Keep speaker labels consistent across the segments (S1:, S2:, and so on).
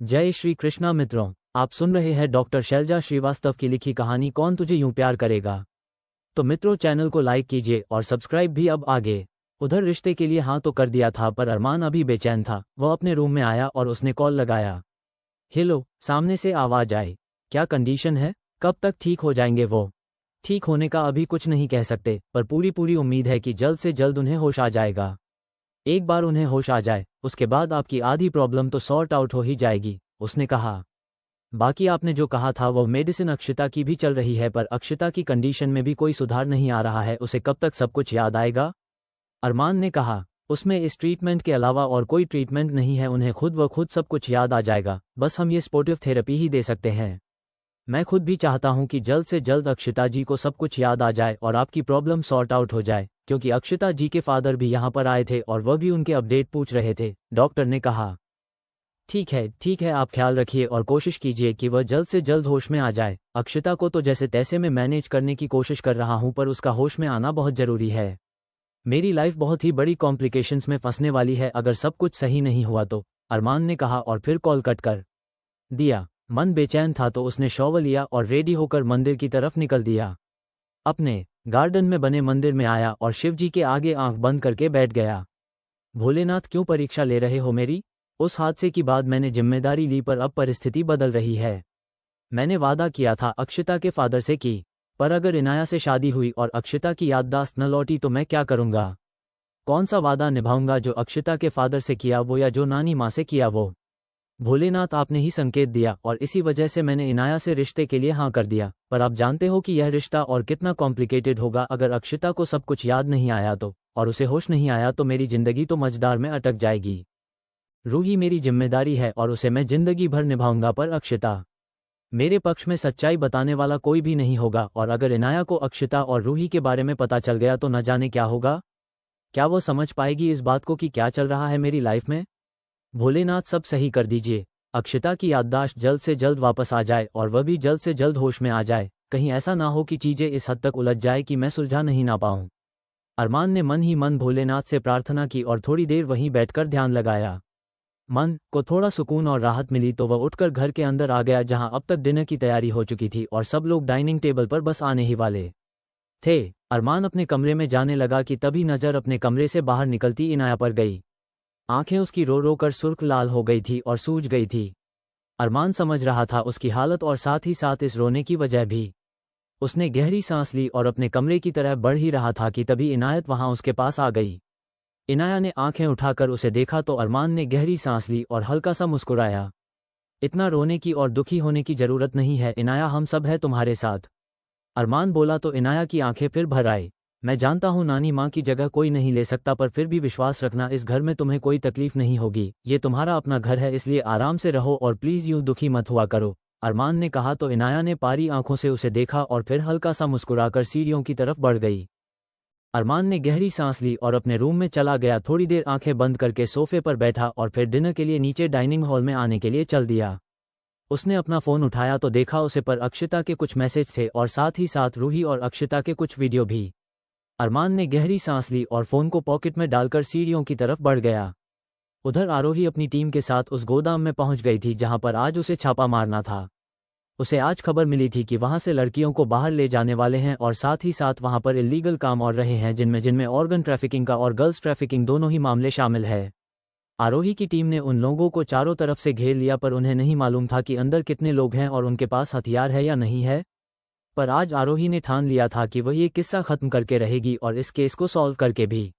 S1: जय श्री कृष्णा मित्रों, आप सुन रहे हैं डॉक्टर शैलजा श्रीवास्तव की लिखी कहानी कौन तुझे यूं प्यार करेगा। तो मित्रों, चैनल को लाइक कीजिए और सब्सक्राइब भी। अब आगे उधर रिश्ते के लिए हाँ तो कर दिया था, पर अरमान अभी बेचैन था। वह अपने रूम में आया और उसने कॉल लगाया। हेलो, सामने से आवाज आई। क्या कंडीशन है? कब तक ठीक हो जाएंगे वो? ठीक होने का अभी कुछ नहीं कह सकते, पर पूरी उम्मीद है कि जल्द से जल्द उन्हें होश आ जाएगा। एक बार उन्हें होश आ जाए उसके बाद आपकी आधी प्रॉब्लम तो सॉर्ट आउट हो ही जाएगी, उसने कहा। बाकी आपने जो कहा था वो मेडिसिन अक्षिता की भी चल रही है, पर अक्षिता की कंडीशन में भी कोई सुधार नहीं आ रहा है। उसे कब तक सब कुछ याद आएगा? अरमान ने कहा। उसमें इस ट्रीटमेंट के अलावा और कोई ट्रीटमेंट नहीं है। उन्हें खुद व खुद सब कुछ याद आ जाएगा। बस हम ये सपोर्टिव थेरेपी ही दे सकते हैं। मैं खुद भी चाहता हूं कि जल्द से जल्द अक्षिता जी को सब कुछ याद आ जाए और आपकी प्रॉब्लम सॉर्ट आउट हो जाए, क्योंकि अक्षिता जी के फादर भी यहाँ पर आए थे और वह भी उनके अपडेट पूछ रहे थे, डॉक्टर ने कहा। ठीक है, आप ख्याल रखिए और कोशिश कीजिए कि वह जल्द से जल्द होश में आ जाए। अक्षिता को तो जैसे तैसे मैं मैनेज करने की कोशिश कर रहा हूं, पर उसका होश में आना बहुत जरूरी है। मेरी लाइफ बहुत ही बड़ी कॉम्प्लिकेशंस में फंसने वाली है अगर सब कुछ सही नहीं हुआ तो, अरमान ने कहा और फिर कॉल कट कर दिया। मन बेचैन था तो उसने शॉवर लिया और रेडी होकर मंदिर की तरफ निकल दिया। अपने गार्डन में बने मंदिर में आया और शिवजी के आगे आंख बंद करके बैठ गया। भोलेनाथ, क्यों परीक्षा ले रहे हो मेरी? उस हादसे के बाद मैंने जिम्मेदारी ली, पर अब परिस्थिति बदल रही है। मैंने वादा किया था अक्षिता के फादर से कि, पर अगर इनाया से शादी हुई और अक्षिता की याददाश्त न लौटी तो मैं क्या करूंगा? कौन सा वादा निभाऊंगा, जो अक्षिता के फादर से किया वो या जो नानी माँ से किया वो? भोलेनाथ, आपने ही संकेत दिया और इसी वजह से मैंने इनाया से रिश्ते के लिए हाँ कर दिया, पर आप जानते हो कि यह रिश्ता और कितना कॉम्प्लिकेटेड होगा। अगर अक्षिता को सब कुछ याद नहीं आया तो, और उसे होश नहीं आया तो मेरी जिंदगी तो मझधार में अटक जाएगी। रूही मेरी जिम्मेदारी है और उसे मैं जिंदगी भर निभाऊंगा, पर अक्षिता, मेरे पक्ष में सच्चाई बताने वाला कोई भी नहीं होगा। और अगर इनाया को अक्षिता और रूही के बारे में पता चल गया तो न जाने क्या होगा। क्या वो समझ पाएगी इस बात को कि क्या चल रहा है मेरी लाइफ में? भोलेनाथ, सब सही कर दीजिए। अक्षिता की याददाश्त जल्द से जल्द वापस आ जाए और वह भी जल्द से जल्द होश में आ जाए। कहीं ऐसा ना हो कि चीजें इस हद तक उलझ जाए कि मैं सुलझा नहीं ना पाऊं। अरमान ने मन ही मन भोलेनाथ से प्रार्थना की और थोड़ी देर वहीं बैठकर ध्यान लगाया। मन को थोड़ा सुकून और राहत मिली तो वह उठकर घर के अंदर आ गया, जहां अब तक डिनर की तैयारी हो चुकी थी और सब लोग डाइनिंग टेबल पर बस आने ही वाले थे। अरमान अपने कमरे में जाने लगा कि तभी नजर अपने कमरे से बाहर निकलती इनाया पर गई। आंखें उसकी रो रो कर सुर्ख लाल हो गई थी और सूज गई थी। अरमान समझ रहा था उसकी हालत और साथ ही साथ इस रोने की वजह भी। उसने गहरी सांस ली और अपने कमरे की तरफ बढ़ ही रहा था कि तभी इनायत वहां उसके पास आ गई। इनाया ने आंखें उठाकर उसे देखा तो अरमान ने गहरी सांस ली और हल्का सा मुस्कुराया। इतना रोने की और दुखी होने की जरूरत नहीं है इनाया, हम सब है तुम्हारे साथ, अरमान बोला तो इनाया की आंखें फिर भर आई। मैं जानता हूं नानी माँ की जगह कोई नहीं ले सकता, पर फिर भी विश्वास रखना, इस घर में तुम्हें कोई तकलीफ नहीं होगी। ये तुम्हारा अपना घर है, इसलिए आराम से रहो और प्लीज यूं दुखी मत हुआ करो, अरमान ने कहा तो इनाया ने पारी आंखों से उसे देखा और फिर हल्का सा मुस्कुराकर सीढ़ियों की तरफ बढ़ गई। अरमान ने गहरी सांस ली और अपने रूम में चला गया। थोड़ी देर आंखें बंद करके सोफे पर बैठा और फिर डिनर के लिए नीचे डाइनिंग हॉल में आने के लिए चल दिया। उसने अपना फोन उठाया तो देखा उसे पर अक्षिता के कुछ मैसेज थे और साथ ही साथ रूही और अक्षिता के कुछ वीडियो भी। अरमान ने गहरी सांस ली और फोन को पॉकेट में डालकर सीढ़ियों की तरफ बढ़ गया। उधर आरोही अपनी टीम के साथ उस गोदाम में पहुंच गई थी जहां पर आज उसे छापा मारना था। उसे आज खबर मिली थी कि वहां से लड़कियों को बाहर ले जाने वाले हैं और साथ ही साथ वहां पर इल्लीगल काम और रहे हैं, जिनमें ऑर्गन ट्रैफिकिंग का और गर्ल्स ट्रैफिकिंग दोनों ही मामले शामिल है। आरोही की टीम ने उन लोगों को चारों तरफ से घेर लिया, पर उन्हें नहीं मालूम था कि अंदर कितने लोग हैं और उनके पास हथियार है या नहीं है। पर आज आरोही ने ठान लिया था कि वह ये किस्सा खत्म करके रहेगी और इस केस को सॉल्व करके भी।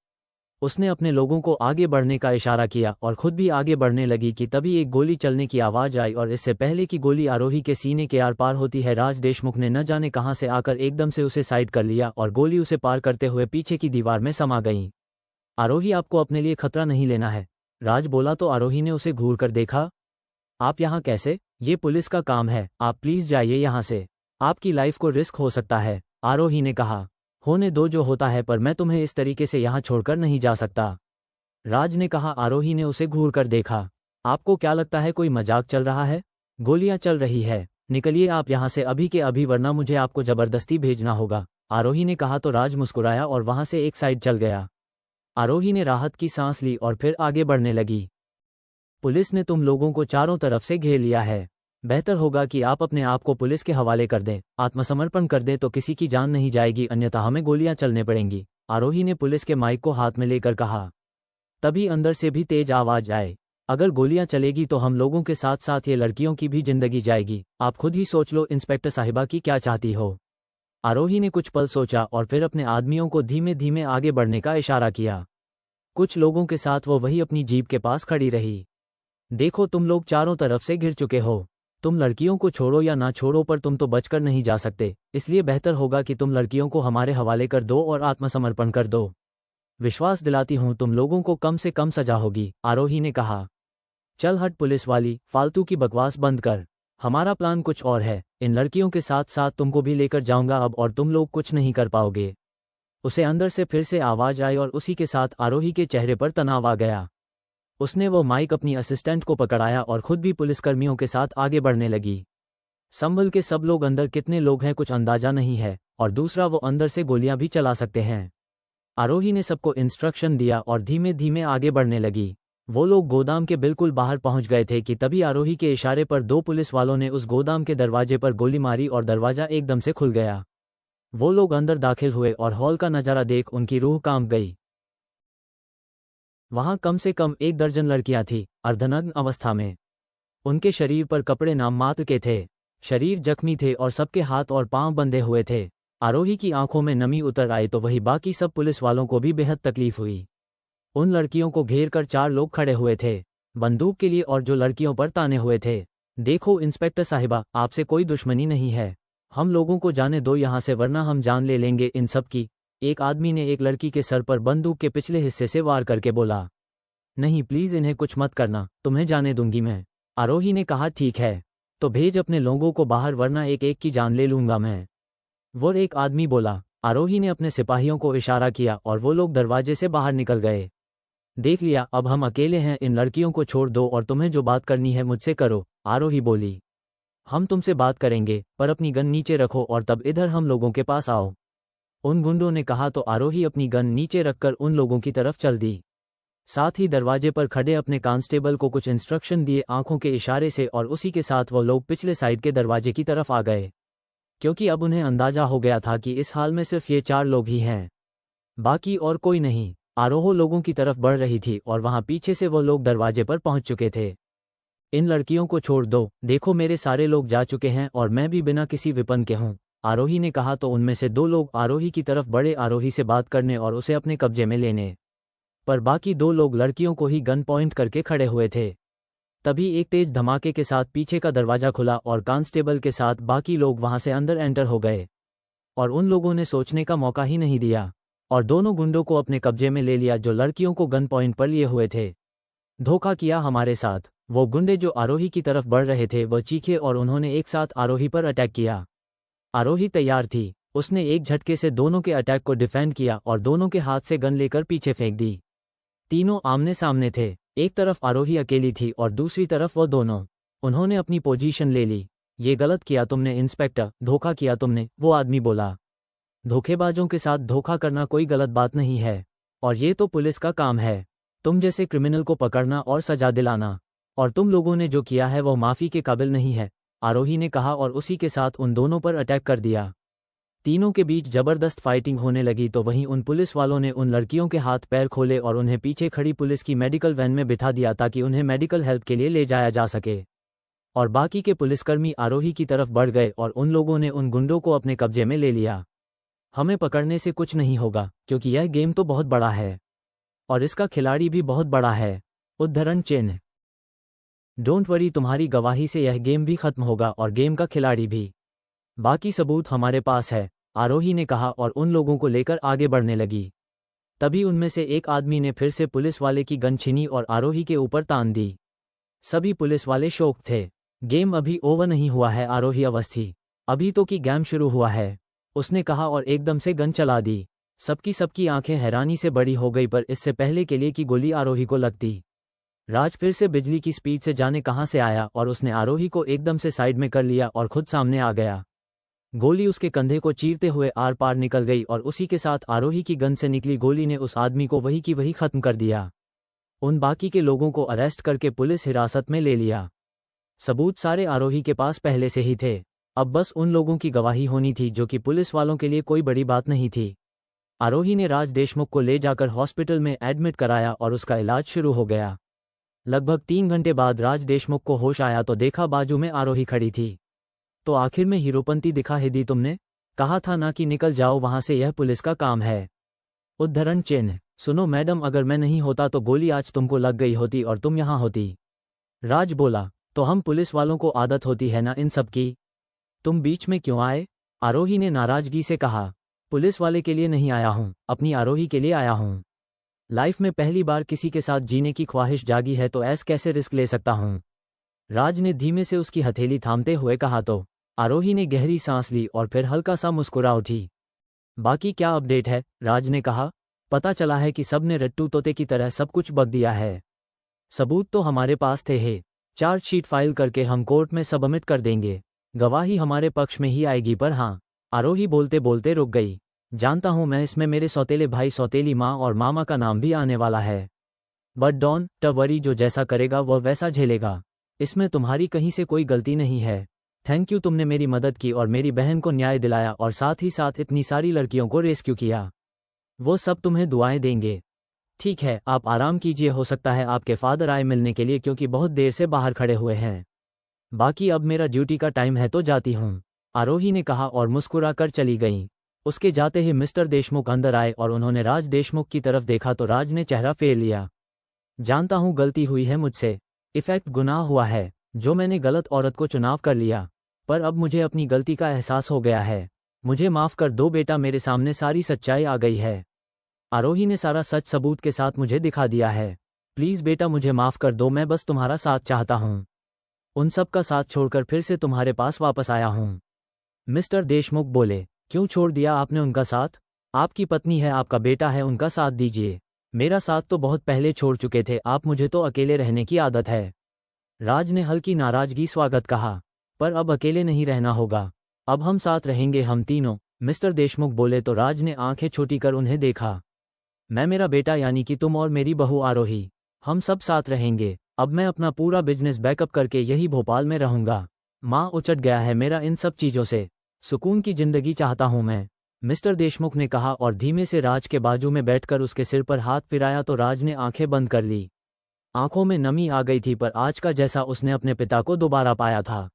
S1: उसने अपने लोगों को आगे बढ़ने का इशारा किया और खुद भी आगे बढ़ने लगी कि तभी एक गोली चलने की आवाज आई और इससे पहले कि गोली आरोही के सीने के आर पार होती है, राज देशमुख ने न जाने कहां से आकर एकदम से उसे साइड कर लिया और गोली उसे पार करते हुए पीछे की दीवार में समा गई। आरोही, आपको अपने लिए खतरा नहीं लेना है, राज बोला तो आरोही ने उसे घूर कर देखा। आप यहाँ कैसे? ये पुलिस का काम है, आप प्लीज जाइए यहाँ से, आपकी लाइफ को रिस्क हो सकता है, आरोही ने कहा। होने दो जो होता है, पर मैं तुम्हें इस तरीके से यहाँ छोड़कर नहीं जा सकता, राज ने कहा। आरोही ने उसे घूर कर देखा। आपको क्या लगता है कोई मजाक चल रहा है? गोलियां चल रही है, निकलिए आप यहाँ से अभी के अभी, वरना मुझे आपको जबरदस्ती भेजना होगा, आरोही ने कहा तो राज मुस्कुराया और वहां से एक साइड चल गया। आरोही ने राहत की सांस ली और फिर आगे बढ़ने लगी। पुलिस ने तुम लोगों को चारों तरफ से घेर लिया है। बेहतर होगा कि आप अपने आप को पुलिस के हवाले कर दें, आत्मसमर्पण कर दें तो किसी की जान नहीं जाएगी, अन्यथा हमें गोलियां चलने पड़ेंगी, आरोही ने पुलिस के माइक को हाथ में लेकर कहा। तभी अंदर से भी तेज आवाज आए, अगर गोलियां चलेगी तो हम लोगों के साथ साथ ये लड़कियों की भी जिंदगी जाएगी। आप खुद ही सोच लो इंस्पेक्टर साहिबा की क्या चाहती हो। आरोही ने कुछ पल सोचा और फिर अपने आदमियों को धीमे धीमे आगे बढ़ने का इशारा किया। कुछ लोगों के साथ वो वही अपनी जीप के पास खड़ी रही। देखो तुम लोग चारों तरफ से घिर चुके हो, तुम लड़कियों को छोड़ो या ना छोड़ो पर तुम तो बचकर नहीं जा सकते, इसलिए बेहतर होगा कि तुम लड़कियों को हमारे हवाले कर दो और आत्मसमर्पण कर दो। विश्वास दिलाती हूं तुम लोगों को कम से कम सजा होगी, आरोही ने कहा। चल हट पुलिस वाली, फालतू की बकवास बंद कर, हमारा प्लान कुछ और है, इन लड़कियों के साथ साथ तुमको भी लेकर जाऊंगा अब और तुम लोग कुछ नहीं कर पाओगे। उसे अंदर से फिर से आवाज आई और उसी के साथ आरोही के चेहरे पर तनाव आ गया। उसने वो माइक अपनी असिस्टेंट को पकड़ाया और खुद भी पुलिसकर्मियों के साथ आगे बढ़ने लगी। संभल के सब लोग, अंदर कितने लोग हैं कुछ अंदाजा नहीं है, और दूसरा वो अंदर से गोलियां भी चला सकते हैं। आरोही ने सबको इंस्ट्रक्शन दिया और धीमे धीमे आगे बढ़ने लगी। वो लोग गोदाम के बिल्कुल बाहर पहुंच गए थे कि तभी आरोही के इशारे पर दो पुलिस वालों ने उस गोदाम के दरवाजे पर गोली मारी और दरवाजा एकदम से खुल गया। वो लोग अंदर दाखिल हुए और हॉल का नजारा देख उनकी रूह कांप गई। वहां कम से कम 1 दर्जन लड़कियां थीं, अर्धनग्न अवस्था में। उनके शरीर पर कपड़े नाम मात्र के थे, शरीर जख्मी थे और सबके हाथ और पांव बंधे हुए थे। आरोही की आंखों में नमी उतर आई तो वही बाकी सब पुलिस वालों को भी बेहद तकलीफ हुई। उन लड़कियों को घेर कर 4 लोग खड़े हुए थे, बंदूक के लिए, और जो लड़कियों पर ताने हुए थे। देखो इंस्पेक्टर साहिबा, आपसे कोई दुश्मनी नहीं है, हम लोगों को जाने दो यहाँ से वरना हम जान ले लेंगे इन सब की। एक आदमी ने एक लड़की के सर पर बंदूक के पिछले हिस्से से वार करके बोला। नहीं प्लीज इन्हें कुछ मत करना, तुम्हें जाने दूंगी मैं। आरोही ने कहा ठीक है, तो भेज अपने लोगों को बाहर वरना एक एक की जान ले लूंगा मैं। वो एक आदमी बोला। आरोही ने अपने सिपाहियों को इशारा किया और वो लोग दरवाजे से बाहर निकल गए। देख लिया, अब हम अकेले हैं, इन लड़कियों को छोड़ दो और तुम्हें जो बात करनी है मुझसे करो, आरोही बोली। हम तुमसे बात करेंगे पर अपनी गन नीचे रखो और तब इधर हम लोगों के पास आओ, उन गुंडों ने कहा तो आरोही अपनी गन नीचे रखकर उन लोगों की तरफ चल दी। साथ ही दरवाजे पर खड़े अपने कांस्टेबल को कुछ इंस्ट्रक्शन दिए आंखों के इशारे से और उसी के साथ वो लोग पिछले साइड के दरवाजे की तरफ आ गए, क्योंकि अब उन्हें अंदाजा हो गया था कि इस हाल में सिर्फ ये 4 लोग ही हैं, बाकी और कोई नहीं। आरोह लोगों की तरफ बढ़ रही थी और वहां पीछे से वो लोग दरवाजे पर पहुंच चुके थे। इन लड़कियों को छोड़ दो, देखो मेरे सारे लोग जा चुके हैं और मैं भी बिना किसी विपन के हूं, आरोही ने कहा तो उनमें से 2 लोग आरोही की तरफ बढ़े आरोही से बात करने और उसे अपने कब्जे में लेने, पर बाकी 2 लोग लड़कियों को ही गन पॉइंट करके खड़े हुए थे। तभी एक तेज धमाके के साथ पीछे का दरवाजा खुला और कांस्टेबल के साथ बाकी लोग वहां से अंदर एंटर हो गए, और उन लोगों ने सोचने का मौका ही नहीं दिया और दोनों गुंडों को अपने कब्जे में ले लिया जो लड़कियों को गन पॉइंट पर लिए हुए थे। धोखा किया हमारे साथ, वो गुंडे जो आरोही की तरफ बढ़ रहे थे वह चीखे और उन्होंने एक साथ आरोही पर अटैक किया। आरोही तैयार थी, उसने एक झटके से दोनों के अटैक को डिफेंड किया और दोनों के हाथ से गन लेकर पीछे फेंक दी। तीनों आमने सामने थे, एक तरफ आरोही अकेली थी और दूसरी तरफ वो दोनों। उन्होंने अपनी पोजीशन ले ली। ये गलत किया तुमने इंस्पेक्टर, धोखा किया तुमने, वो आदमी बोला। धोखेबाजों के साथ धोखा करना कोई गलत बात नहीं है, और ये तो पुलिस का काम है, तुम जैसे क्रिमिनल को पकड़ना और सजा दिलाना, और तुम लोगों ने जो किया है वो माफी के काबिल नहीं है, आरोही ने कहा और उसी के साथ उन दोनों पर अटैक कर दिया। तीनों के बीच जबरदस्त फाइटिंग होने लगी तो वहीं उन पुलिस वालों ने उन लड़कियों के हाथ पैर खोले और उन्हें पीछे खड़ी पुलिस की मेडिकल वैन में बिठा दिया ताकि उन्हें मेडिकल हेल्प के लिए ले जाया जा सके, और बाकी के पुलिसकर्मी आरोही की तरफ बढ़ गए और उन लोगों ने उन गुंडों को अपने कब्जे में ले लिया। हमें पकड़ने से कुछ नहीं होगा क्योंकि यह गेम तो बहुत बड़ा है और इसका खिलाड़ी भी बहुत बड़ा है, उद्धरण चिन्ह। डोंट वरी, तुम्हारी गवाही से यह गेम भी खत्म होगा और गेम का खिलाड़ी भी। बाकी सबूत हमारे पास है, आरोही ने कहा और उन लोगों को लेकर आगे बढ़ने लगी। तभी उनमें से एक आदमी ने फिर से पुलिस वाले की गन छीनी और आरोही के ऊपर तान दी। सभी पुलिस वाले शौक थे, गेम अभी ओवर नहीं हुआ है आरोही अवस्थी, अभी तो की गेम शुरू हुआ है, उसने कहा और एकदम से गन चला दी। सबकी आंखें हैरानी से बड़ी हो गई, पर इससे पहले के लिए कि गोली आरोही को लगती, राज फिर से बिजली की स्पीड से जाने कहां से आया और उसने आरोही को एकदम से साइड में कर लिया और खुद सामने आ गया। गोली उसके कंधे को चीरते हुए आर पार निकल गई और उसी के साथ आरोही की गन से निकली गोली ने उस आदमी को वही की वही खत्म कर दिया। उन बाकी के लोगों को अरेस्ट करके पुलिस हिरासत में ले लिया। सबूत सारे आरोही के पास पहले से ही थे, अब बस उन लोगों की गवाही होनी थी, जो कि पुलिस वालों के लिए कोई बड़ी बात नहीं थी। आरोही ने राज देशमुख को ले जाकर हॉस्पिटल में एडमिट कराया और उसका इलाज शुरू हो गया। लगभग 3 घंटे बाद राज देशमुख को होश आया तो देखा बाजू में आरोही खड़ी थी। तो आखिर में हीरोपंती दिखा ही दी तुमने, कहा था ना कि निकल जाओ वहां से, यह पुलिस का काम है। उद्धरण चिन्ह। सुनो मैडम, अगर मैं नहीं होता तो गोली आज तुमको लग गई होती और तुम यहां होती। राज बोला, तो हम पुलिस वालों को आदत होती है ना इन सब की, तुम बीच में क्यों आए? आरोही ने नाराजगी से कहा, पुलिस वाले के लिए नहीं आया हूं, अपनी आरोही के लिए आया हूं। लाइफ में पहली बार किसी के साथ जीने की ख्वाहिश जागी है तो ऐसे कैसे रिस्क ले सकता हूं? राज ने धीमे से उसकी हथेली थामते हुए कहा। तो आरोही ने गहरी सांस ली और फिर हल्का सा मुस्कुरा उठी। बाकी क्या अपडेट है? राज ने कहा। पता चला है कि सब ने रट्टू तोते की तरह सब कुछ बक दिया है। सबूत तो हमारे पास थे ही, चार्जशीट फाइल करके हम कोर्ट में सबमिट कर देंगे, गवाही हमारे पक्ष में ही आएगी। पर हाँ, आरोही बोलते बोलते रुक गई। जानता हूं मैं, इसमें मेरे सौतेले भाई, सौतेली माँ और मामा का नाम भी आने वाला है। बट डॉन टवरी, जो जैसा करेगा वह वैसा झेलेगा, इसमें तुम्हारी कहीं से कोई गलती नहीं है। थैंक यू, तुमने मेरी मदद की और मेरी बहन को न्याय दिलाया और साथ ही साथ इतनी सारी लड़कियों को रेस्क्यू किया। वो सब तुम्हें दुआएं देंगे। ठीक है, आप आराम कीजिए, हो सकता है आपके फादर आए मिलने के लिए, क्योंकि बहुत देर से बाहर खड़े हुए हैं। बाकी अब मेरा ड्यूटी का टाइम है तो जाती हूँ, आरोही ने कहा और मुस्कुरा कर चली गईं। उसके जाते ही मिस्टर देशमुख अंदर आए और उन्होंने राज देशमुख की तरफ देखा तो राज ने चेहरा फेर लिया। जानता हूँ गलती हुई है मुझसे, इफेक्ट गुनाह हुआ है, जो मैंने गलत औरत को चुनाव कर लिया, पर अब मुझे अपनी गलती का एहसास हो गया है। मुझे माफ़ कर दो बेटा, मेरे सामने सारी सच्चाई आ गई है। आरोही ने सारा सच सबूत के साथ मुझे दिखा दिया है। प्लीज़ बेटा मुझे माफ़ कर दो, मैं बस तुम्हारा साथ चाहता हूँ। उन सब का साथ छोड़कर फिर से तुम्हारे पास वापस आया हूँ। मिस्टर देशमुख बोले, क्यों छोड़ दिया आपने उनका साथ? आपकी पत्नी है, आपका बेटा है, उनका साथ दीजिए। मेरा साथ तो बहुत पहले छोड़ चुके थे आप, मुझे तो अकेले रहने की आदत है। राज ने हल्की नाराजगी स्वागत कहा, पर अब अकेले नहीं रहना होगा, अब हम साथ रहेंगे, हम तीनों। मिस्टर देशमुख बोले तो राज ने आंखें छोटी कर उन्हें देखा। मैं, मेरा बेटा यानी कि तुम और मेरी बहू आरोही, हम सब साथ रहेंगे। अब मैं अपना पूरा बिजनेस बैकअप करके यही भोपाल में रहूंगा। माँ, उचट गया है मेरा इन सब चीज़ों से, सुकून की जिंदगी चाहता हूं मैं, मिस्टर देशमुख ने कहा और धीमे से राज के बाजू में बैठकर उसके सिर पर हाथ फिराया तो राज ने आंखें बंद कर ली। आंखों में नमी आ गई थी, पर आज का जैसा उसने अपने पिता को दोबारा पाया था।